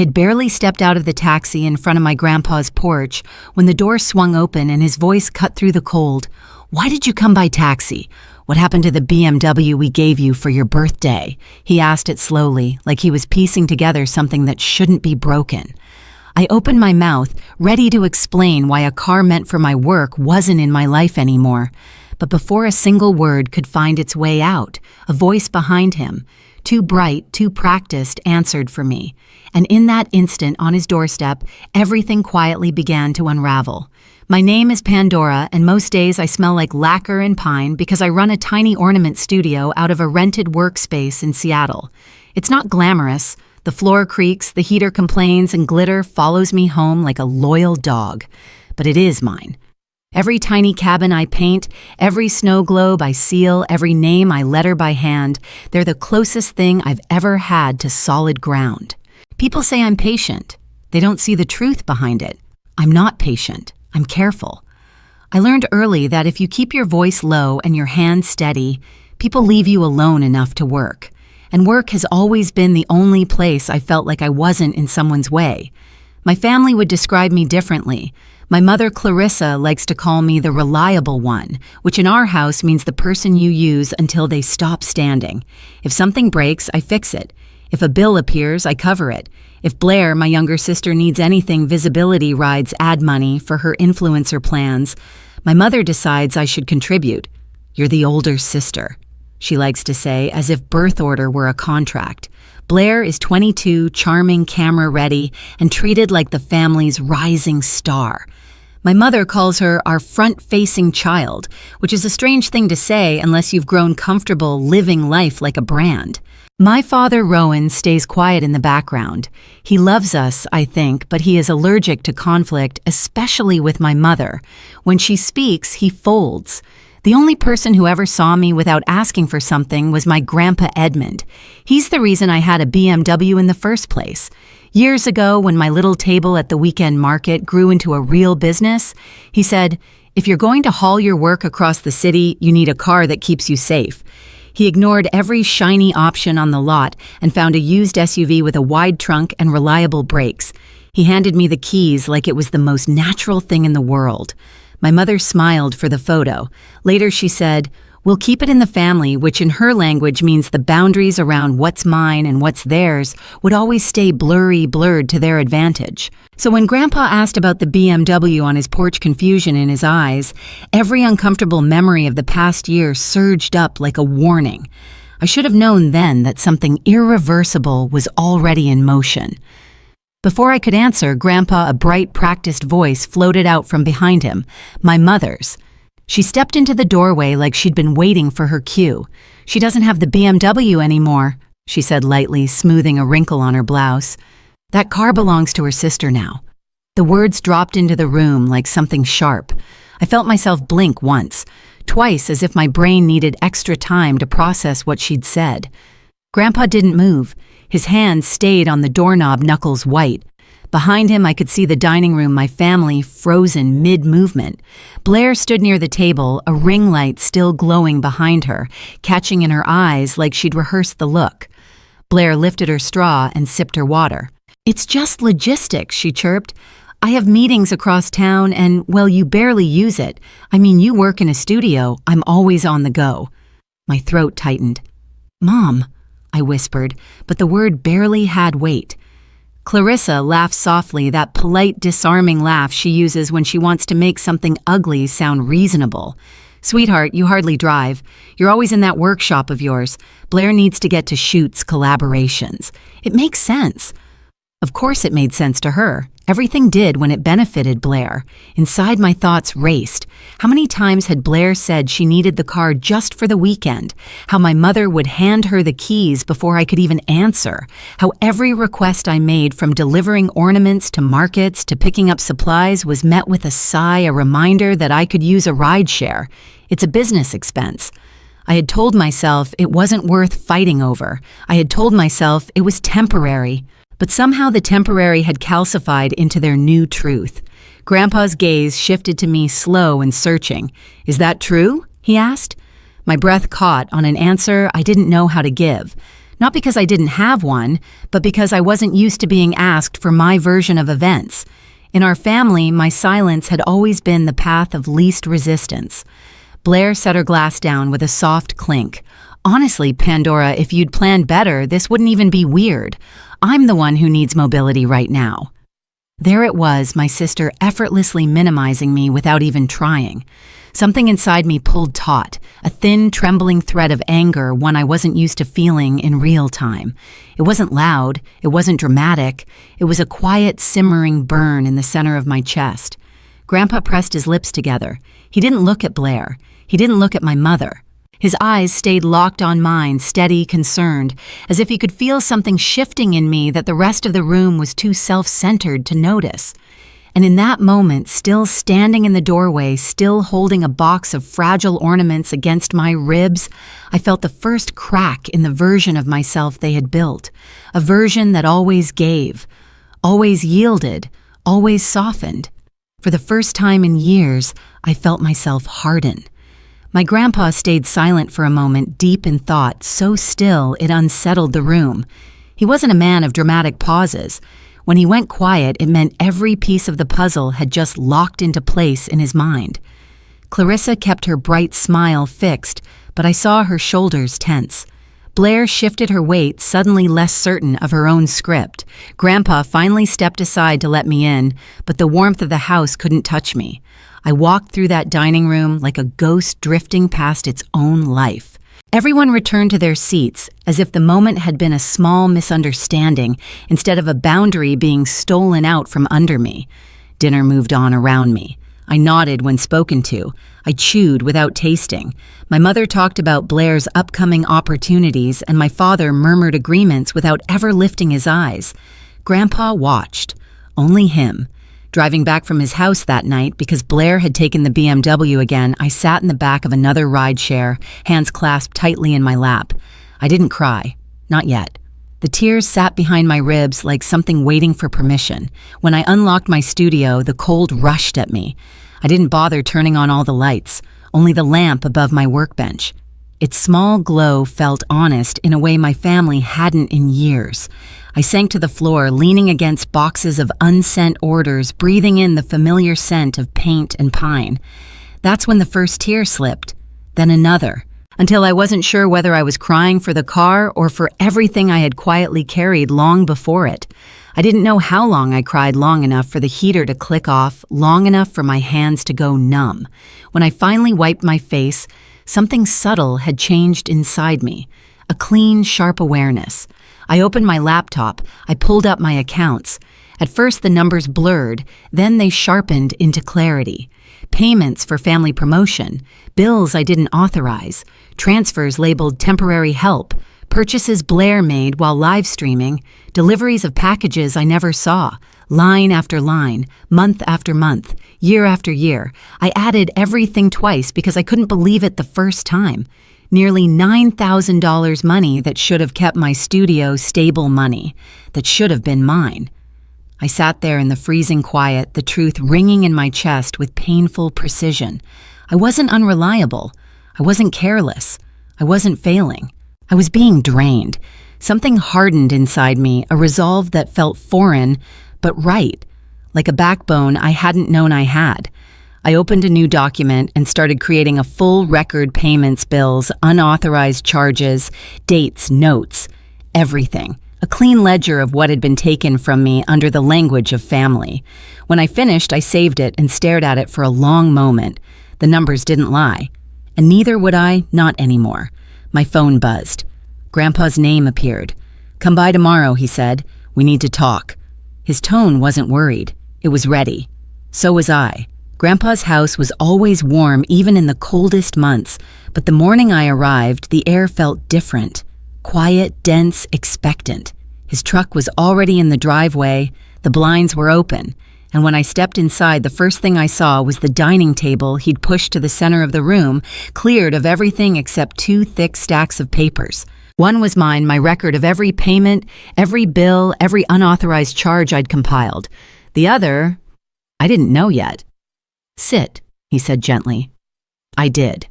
had barely stepped out of the taxi in front of my grandpa's porch when the door swung open and his voice cut through the cold. "Why did you come by taxi? What happened to the BMW we gave you for your birthday?" He asked it slowly, like he was piecing together something that shouldn't be broken. I opened my mouth, ready to explain why a car meant for my work wasn't in my life anymore. But before a single word could find its way out, a voice behind him, too bright, too practiced, answered for me. And in that instant, on his doorstep, everything quietly began to unravel. My name is Pandora, and most days I smell like lacquer and pine because I run a tiny ornament studio out of a rented workspace in Seattle. It's not glamorous. The floor creaks, the heater complains, and glitter follows me home like a loyal dog. But it is mine. Every tiny cabin I paint, every snow globe I seal, every name I letter by hand, they're the closest thing I've ever had to solid ground. People say I'm patient. They don't see the truth behind it. I'm not patient. I'm careful. I learned early that if you keep your voice low and your hands steady, people leave you alone enough to work. And work has always been the only place I felt like I wasn't in someone's way. My family would describe me differently. My mother, Clarissa, likes to call me the reliable one, which in our house means the person you use until they stop standing. If something breaks, I fix it. If a bill appears, I cover it. If Blair, my younger sister, needs anything visibility rides ad money for her influencer plans, my mother decides I should contribute. "You're the older sister," she likes to say, as if birth order were a contract. Blair is 22, charming, camera-ready, and treated like the family's rising star. My mother calls her our front-facing child, which is a strange thing to say unless you've grown comfortable living life like a brand. My father, Rowan, stays quiet in the background. He loves us, I think, but he is allergic to conflict, especially with my mother. When she speaks, he folds. The only person who ever saw me without asking for something was my grandpa Edmund. He's the reason I had a BMW in the first place. Years ago, when my little table at the weekend market grew into a real business, he said, "If you're going to haul your work across the city, you need a car that keeps you safe." He ignored every shiny option on the lot and found a used SUV with a wide trunk and reliable brakes. He handed me the keys like it was the most natural thing in the world. My mother smiled for the photo. Later she said, "We'll keep it in the family," which in her language means the boundaries around what's mine and what's theirs would always stay blurred to their advantage. So when Grandpa asked about the BMW on his porch, confusion in his eyes, every uncomfortable memory of the past year surged up like a warning. I should have known then that something irreversible was already in motion. Before I could answer, Grandpa, a bright, practiced voice floated out from behind him, my mother's. She stepped into the doorway like she'd been waiting for her cue. "She doesn't have the BMW anymore," she said lightly, smoothing a wrinkle on her blouse. "That car belongs to her sister now." The words dropped into the room like something sharp. I felt myself blink once, twice, as if my brain needed extra time to process what she'd said. Grandpa didn't move. His hand stayed on the doorknob, knuckles white. Behind him, I could see the dining room, my family frozen mid-movement. Blair stood near the table, a ring light still glowing behind her, catching in her eyes like she'd rehearsed the look. Blair lifted her straw and sipped her water. "It's just logistics," she chirped. "I have meetings across town and, well, you barely use it. I mean, you work in a studio. I'm always on the go." My throat tightened. "Mom," I whispered, but the word barely had weight. Clarissa laughed softly, that polite, disarming laugh she uses when she wants to make something ugly sound reasonable. "Sweetheart, you hardly drive. You're always in that workshop of yours. Blair needs to get to shoots, collaborations." It makes sense. Of course it made sense to her. Everything did when it benefited Blair. Inside, my thoughts raced. How many times had Blair said she needed the car just for the weekend? How my mother would hand her the keys before I could even answer? How every request I made, from delivering ornaments to markets to picking up supplies, was met with a sigh, a reminder that I could use a rideshare. It's a business expense. I had told myself it wasn't worth fighting over. I had told myself it was temporary. But somehow the temporary had calcified into their new truth. Grandpa's gaze shifted to me, slow and searching. "Is that true?" he asked. My breath caught on an answer I didn't know how to give. Not because I didn't have one, but because I wasn't used to being asked for my version of events. In our family, my silence had always been the path of least resistance. Blair set her glass down with a soft clink. Honestly, Pandora, if you'd planned better, this wouldn't even be weird. I'm the one who needs mobility right now. There it was, my sister effortlessly minimizing me without even trying. Something inside me pulled taut, a thin, trembling thread of anger, one I wasn't used to feeling in real time. It wasn't loud, it wasn't dramatic, it was a quiet, simmering burn in the center of my chest. Grandpa pressed his lips together. He didn't look at Blair. He didn't look at my mother. His eyes stayed locked on mine, steady, concerned, as if he could feel something shifting in me that the rest of the room was too self-centered to notice. And in that moment, still standing in the doorway, still holding a box of fragile ornaments against my ribs, I felt the first crack in the version of myself they had built, a version that always gave, always yielded, always softened. For the first time in years, I felt myself harden. My grandpa stayed silent for a moment, deep in thought, so still it unsettled the room. He wasn't a man of dramatic pauses. When he went quiet, it meant every piece of the puzzle had just locked into place in his mind. Clarissa kept her bright smile fixed, but I saw her shoulders tense. Blair shifted her weight, suddenly less certain of her own script. Grandpa finally stepped aside to let me in, but the warmth of the house couldn't touch me. I walked through that dining room like a ghost drifting past its own life. Everyone returned to their seats, as if the moment had been a small misunderstanding instead of a boundary being stolen out from under me. Dinner moved on around me. I nodded when spoken to. I chewed without tasting. My mother talked about Blair's upcoming opportunities, and my father murmured agreements without ever lifting his eyes. Grandpa watched. Only him. Driving back from his house that night, because Blair had taken the BMW again, I sat in the back of another rideshare, hands clasped tightly in my lap. I didn't cry. Not yet. The tears sat behind my ribs like something waiting for permission. When I unlocked my studio, the cold rushed at me. I didn't bother turning on all the lights, only the lamp above my workbench. Its small glow felt honest in a way my family hadn't in years. I sank to the floor, leaning against boxes of unsent orders, breathing in the familiar scent of paint and pine. That's when the first tear slipped, then another, until I wasn't sure whether I was crying for the car or for everything I had quietly carried long before it. I didn't know how long I cried long enough for the heater to click off, long enough for my hands to go numb. When I finally wiped my face, something subtle had changed inside me, a clean, sharp awareness. I opened my laptop. I pulled up my accounts. At first, the numbers blurred, then they sharpened into clarity. Payments for family promotion, bills I didn't authorize, transfers labeled temporary help, purchases Blair made while live streaming, deliveries of packages I never saw, line after line, month after month, year after year. I added everything twice because I couldn't believe it the first time. Nearly $9,000 money that should have kept my studio stable money, that should have been mine. I sat there in the freezing quiet, the truth ringing in my chest with painful precision. I wasn't unreliable. I wasn't careless. I wasn't failing. I was being drained. Something hardened inside me, a resolve that felt foreign, but right, like a backbone I hadn't known I had. I opened a new document and started creating a full record: payments, bills, unauthorized charges, dates, notes, everything. A clean ledger of what had been taken from me under the language of family. When I finished, I saved it and stared at it for a long moment. The numbers didn't lie. And neither would I, not anymore. My phone buzzed. Grandpa's name appeared. "Come by tomorrow," he said. "We need to talk." His tone wasn't worried. It was ready. So was I. Grandpa's house was always warm even in the coldest months, but the morning I arrived, the air felt different. Quiet, dense, expectant. His truck was already in the driveway, the blinds were open, and when I stepped inside, the first thing I saw was the dining table he'd pushed to the center of the room, cleared of everything except 2 thick stacks of papers. One was mine, my record of every payment, every bill, every unauthorized charge I'd compiled. The other, I didn't know yet. "Sit," he said gently. I did.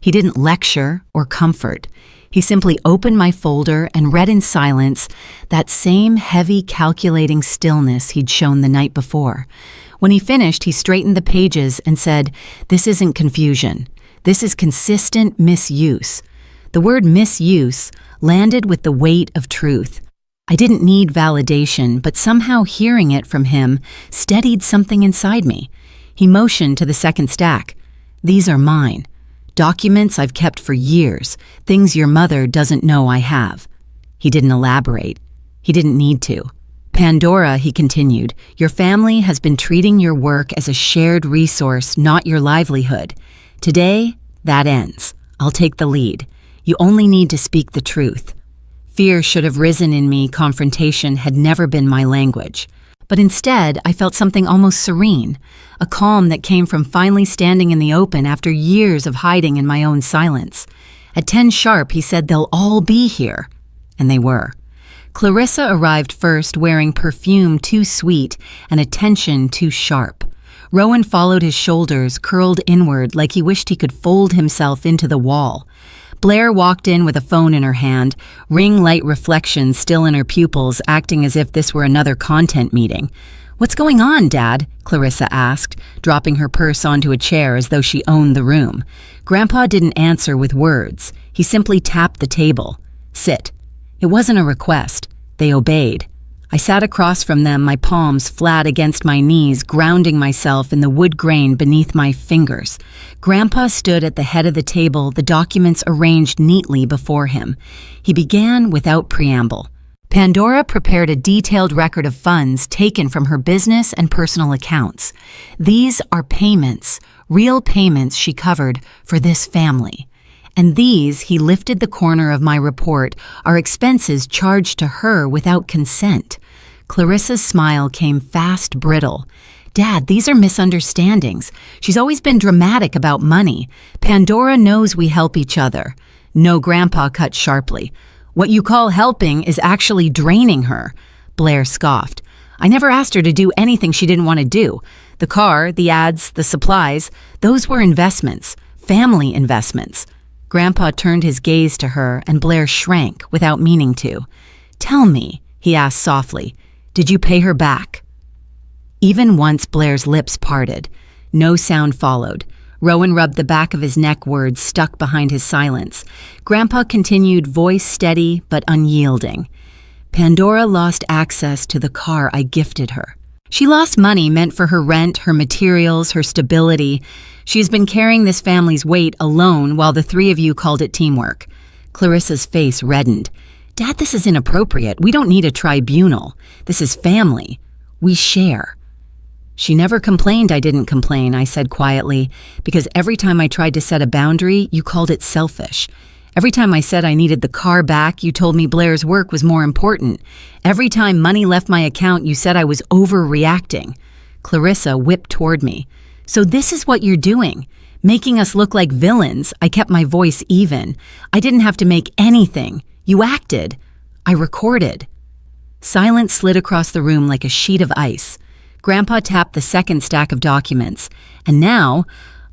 He didn't lecture or comfort. He simply opened my folder and read in silence that same heavy, calculating stillness he'd shown the night before. When he finished, he straightened the pages and said, "This isn't confusion. This is consistent misuse." The word misuse landed with the weight of truth. I didn't need validation, but somehow hearing it from him steadied something inside me. He motioned to the second stack. "These are mine. Documents I've kept for years, things your mother doesn't know I have." He didn't elaborate. He didn't need to. "Pandora," he continued, "your family has been treating your work as a shared resource, not your livelihood. Today, that ends. I'll take the lead. You only need to speak the truth." Fear should have risen in me. Confrontation had never been my language. But instead, I felt something almost serene, a calm that came from finally standing in the open after years of hiding in my own silence. At 10 sharp, he said, "They'll all be here." And they were. Clarissa arrived first, wearing perfume too sweet and attention too sharp. Rowan followed his shoulders, curled inward like he wished he could fold himself into the wall. Blair walked in with a phone in her hand, ring-light reflections still in her pupils, acting as if this were another content meeting. "What's going on, Dad?" Clarissa asked, dropping her purse onto a chair as though she owned the room. Grandpa didn't answer with words. He simply tapped the table. "Sit." It wasn't a request. They obeyed. I sat across from them, my palms flat against my knees, grounding myself in the wood grain beneath my fingers. Grandpa stood at the head of the table, the documents arranged neatly before him. He began without preamble. Pandora prepared a detailed record of funds taken from her business and personal accounts. These are payments, real payments she covered for this family. And these, he lifted the corner of my report, are expenses charged to her without consent. Clarissa's smile came fast, brittle. "Dad, these are misunderstandings. She's always been dramatic about money. Pandora knows we help each other." "No," Grandpa cut sharply. "What you call helping is actually draining her." Blair scoffed. "I never asked her to do anything she didn't want to do. The car, the ads, the supplies, those were investments, family investments." Grandpa turned his gaze to her, and Blair shrank without meaning to. "Tell me," he asked softly, "did you pay her back?" Even once Blair's lips parted. No sound followed. Rowan rubbed the back of his neck, words stuck behind his silence. Grandpa continued, voice steady but unyielding. "Pandora lost access to the car I gifted her. She lost money meant for her rent, her materials, her stability. She's been carrying this family's weight alone while the three of you called it teamwork." Clarissa's face reddened. "Dad, this is inappropriate. We don't need a tribunal. This is family. We share." "She never complained I didn't complain," I said quietly, "because every time I tried to set a boundary, you called it selfish. Every time I said I needed the car back, you told me Blair's work was more important. Every time money left my account, you said I was overreacting." Clarissa whipped toward me. "So this is what you're doing, making us look like villains." I kept my voice even. "I didn't have to make anything. You acted. I recorded." Silence slid across the room like a sheet of ice. Grandpa tapped the second stack of documents. "And now,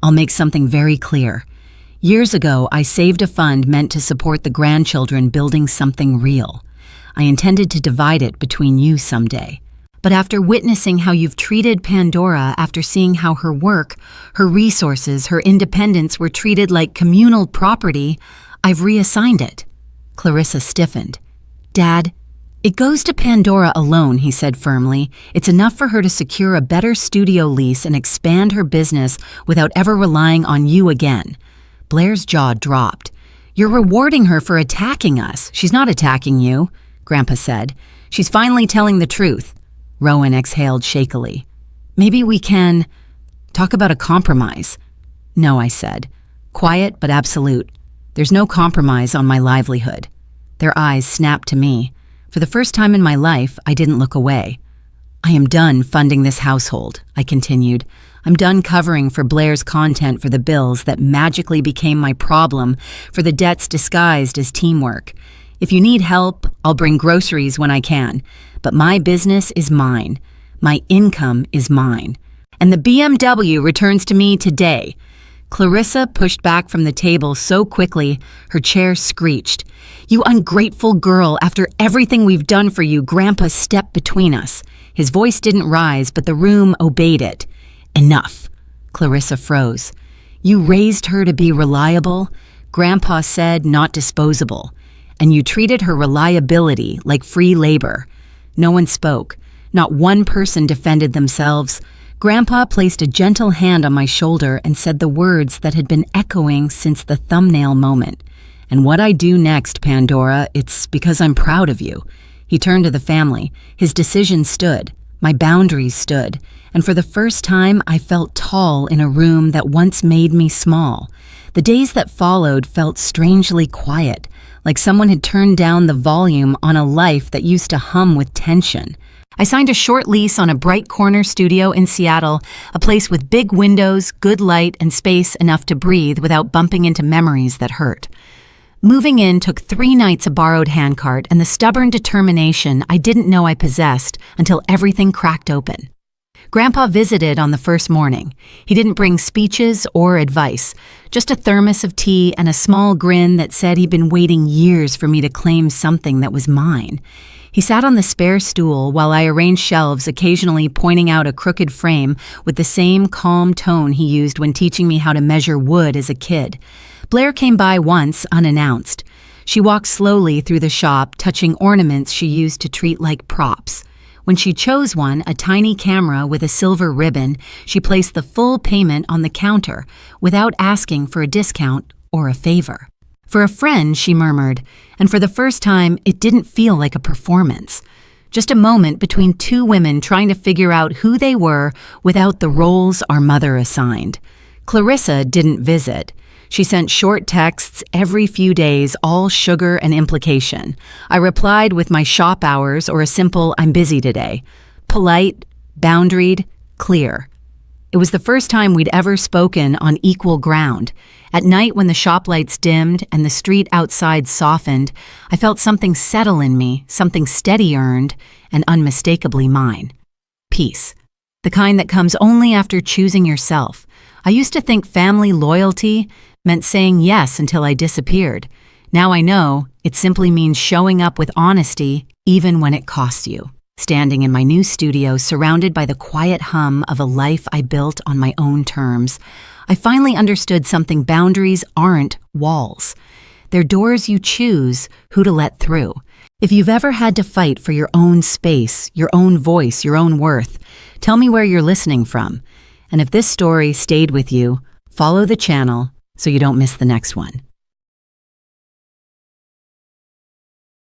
I'll make something very clear. Years ago, I saved a fund meant to support the grandchildren building something real. I intended to divide it between you someday. But after witnessing how you've treated Pandora, after seeing how her work, her resources, her independence were treated like communal property, I've reassigned it." Clarissa stiffened. "Dad, it goes to Pandora alone," he said firmly. "It's enough for her to secure a better studio lease and expand her business without ever relying on you again." Blair's jaw dropped. "You're rewarding her for attacking us." "She's not attacking you," Grandpa said. "She's finally telling the truth." Rowan exhaled shakily. "Maybe we can talk about a compromise." "No," I said. Quiet but absolute. "There's no compromise on my livelihood." Their eyes snapped to me. For the first time in my life, I didn't look away. "I am done funding this household," I continued. "I'm done covering for Blair's content, for the bills that magically became my problem, for the debts disguised as teamwork. If you need help, I'll bring groceries when I can. But my business is mine. My income is mine. And the BMW returns to me today." Clarissa pushed back from the table so quickly, her chair screeched. "You ungrateful girl, after everything we've done for you, Grandpa stepped between us." His voice didn't rise, but the room obeyed it. "Enough." Clarissa froze. "You raised her to be reliable," Grandpa said, "not disposable. And you treated her reliability like free labor." No one spoke. Not one person defended themselves. Grandpa placed a gentle hand on my shoulder and said the words that had been echoing since the thumbnail moment. "And what I do next, Pandora, it's because I'm proud of you." He turned to the family. His decision stood. My boundaries stood. And for the first time, I felt tall in a room that once made me small. The days that followed felt strangely quiet, like someone had turned down the volume on a life that used to hum with tension. I signed a short lease on a bright corner studio in Seattle, a place with big windows, good light, and space enough to breathe without bumping into memories that hurt. Moving in took 3 nights of borrowed handcart and the stubborn determination I didn't know I possessed until everything cracked open. Grandpa visited on the first morning. He didn't bring speeches or advice, just a thermos of tea and a small grin that said he'd been waiting years for me to claim something that was mine. He sat on the spare stool while I arranged shelves, occasionally pointing out a crooked frame with the same calm tone he used when teaching me how to measure wood as a kid. Blair came by once, unannounced. She walked slowly through the shop, touching ornaments she used to treat like props. When she chose one, a tiny camera with a silver ribbon, she placed the full payment on the counter without asking for a discount or a favor. "For a friend," she murmured, and for the first time, it didn't feel like a performance. Just a moment between 2 women trying to figure out who they were without the roles our mother assigned. Clarissa didn't visit. She sent short texts every few days, all sugar and implication. I replied with my shop hours or a simple "I'm busy today." Polite, boundaried, clear. It was the first time we'd ever spoken on equal ground. At night when the shop lights dimmed and the street outside softened, I felt something settle in me, something steady earned and unmistakably mine. Peace. The kind that comes only after choosing yourself. I used to think family loyalty meant saying yes until I disappeared. Now I know it simply means showing up with honesty even when it costs you. Standing in my new studio, surrounded by the quiet hum of a life I built on my own terms, I finally understood something: boundaries aren't walls. They're doors you choose who to let through. If you've ever had to fight for your own space, your own voice, your own worth, tell me where you're listening from. And if this story stayed with you, follow the channel so you don't miss the next one.